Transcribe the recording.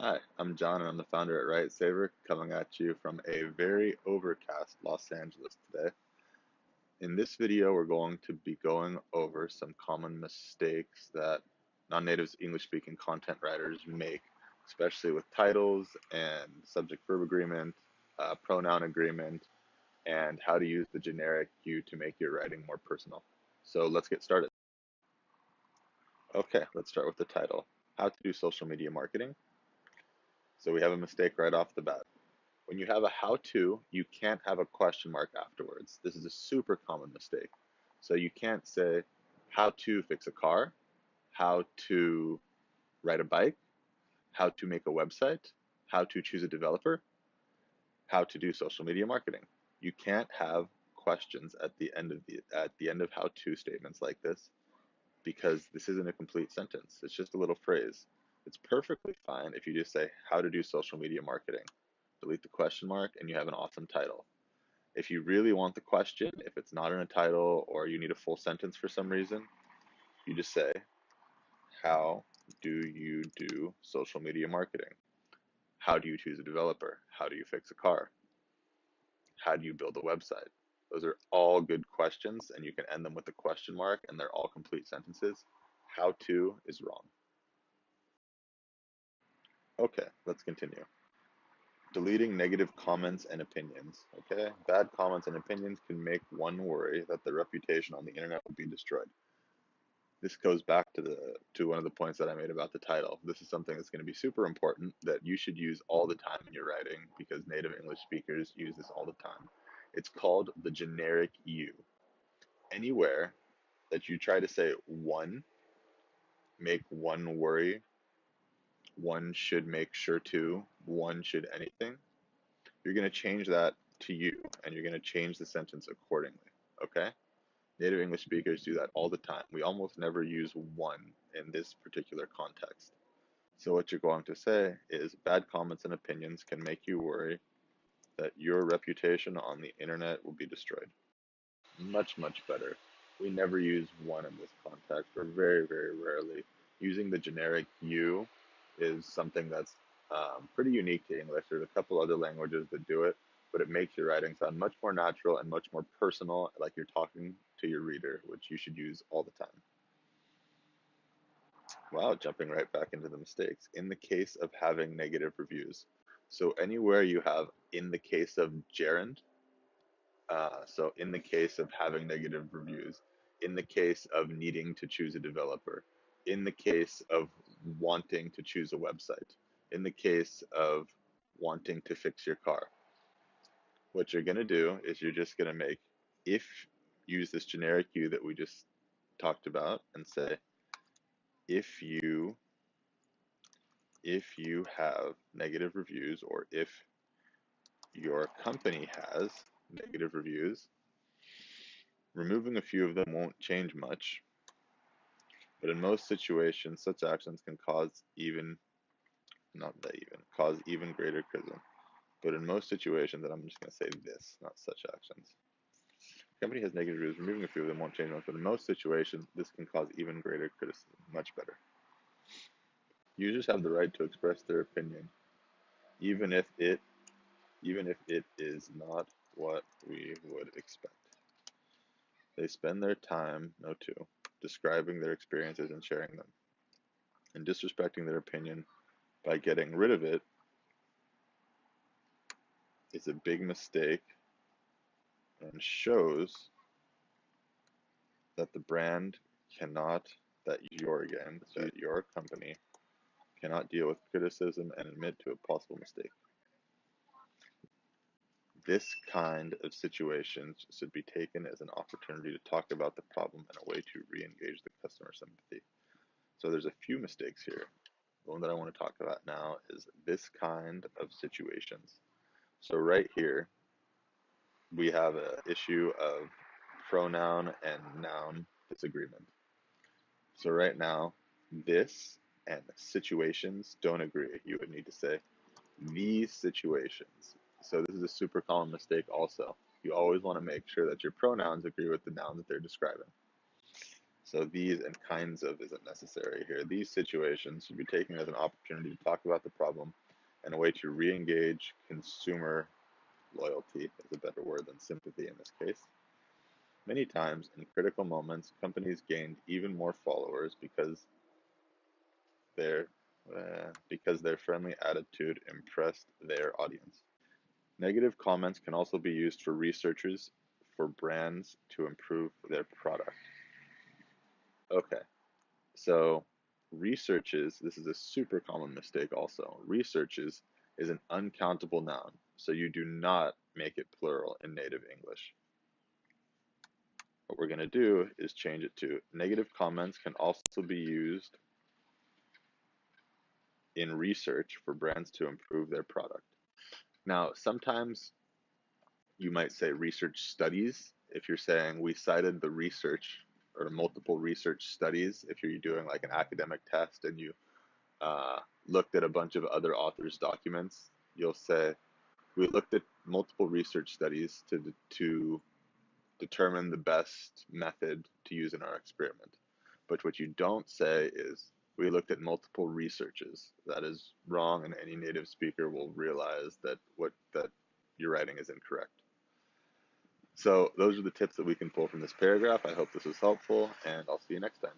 Hi, I'm John and I'm the founder at Right Saver, coming at you from a very overcast Los Angeles today. In this video, we're going to be going over some common mistakes that non-native English-speaking content writers make, especially with titles and subject-verb agreement, pronoun agreement, and how to use the generic you to make your writing more personal. So let's get started. Okay, let's start with the title. How to do social media marketing. So we have a mistake right off the bat. When you have a how-to, you can't have a question mark afterwards. This is a super common mistake. So you can't say how to fix a car, how to ride a bike, how to make a website, how to choose a developer, how to do social media marketing. You can't have questions at the end of how-to statements like this because this isn't a complete sentence. It's just a little phrase. It's perfectly fine if you just say how to do social media marketing. Delete the question mark and you have an awesome title. If you really want the question, if it's not in a title or you need a full sentence for some reason, you just say, how do you do social media marketing? How do you choose a developer? How do you fix a car? How do you build a website? Those are all good questions and you can end them with a question mark and they're all complete sentences. How to is wrong. Okay, let's continue. Deleting negative comments and opinions. Okay, bad comments and opinions can make one worry that the reputation on the internet will be destroyed. This goes back to one of the points that I made about the title. This is something that's going to be super important that you should use all the time in your writing because native English speakers use this all the time. It's called the generic you. Anywhere that you try to say one, make one worry, one should make sure to, one should anything, you're going to change that to you and you're going to change the sentence accordingly. Okay? Native English speakers do that all the time. We almost never use one in this particular context. So what you're going to say is bad comments and opinions can make you worry that your reputation on the internet will be destroyed. Much, much better. We never use one in this context, or very, very rarely. Using the generic you is something that's pretty unique to English. There's a couple other languages that do it, but it makes your writing sound much more natural and much more personal, like you're talking to your reader, which you should use all the time. Wow, jumping right back into the mistakes. In the case of having negative reviews. So anywhere you have in the case of gerund, so in the case of having negative reviews, in the case of needing to choose a developer, in the case of wanting to choose a website, in the case of wanting to fix your car, what you're going to do is you're just going to make if use this generic you that we just talked about and say if you have negative reviews or if your company has negative reviews, removing a few of them won't change much, but in most situations, such actions can cause even greater criticism. But in most situations, and I'm just going to say this, not such actions. The company has negative reviews, removing a few of them won't change much, but in most situations, this can cause even greater criticism. Much better. Users have the right to express their opinion, even if it is not what we would expect. They spend their time, no two, describing their experiences and sharing them. And disrespecting their opinion by getting rid of it is a big mistake and shows that the brand cannot, that your company cannot deal with criticism and admit to a possible mistake. This kind of situations should be taken as an opportunity to talk about the problem and a way to re-engage the customer sympathy. So there's a few mistakes here. The one that I want to talk about now is this kind of situations. So right here, we have an issue of pronoun and noun disagreement. So right now, this and situations don't agree. You would need to say these situations. So this is a super common mistake also. You always want to make sure that your pronouns agree with the noun that they're describing. So these and kinds of isn't necessary here. These situations should be taken as an opportunity to talk about the problem and a way to re-engage consumer loyalty is a better word than sympathy in this case. Many times, in critical moments, companies gained even more followers their because their friendly attitude impressed their audience. Negative comments can also be used for researchers for brands to improve their product. Okay, so researches, this is a super common mistake also. Researches is an uncountable noun, so you do not make it plural in native English. What we're going to do is change it to negative comments can also be used in research for brands to improve their product. Now, sometimes you might say research studies if you're saying we cited the research or multiple research studies. If you're doing like an academic test and you looked at a bunch of other authors' documents, you'll say we looked at multiple research studies to determine the best method to use in our experiment. But what you don't say is, we looked at multiple researches. That is wrong, and any native speaker will realize that your writing is incorrect. So those are the tips that we can pull from this paragraph. I hope this was helpful, and I'll see you next time.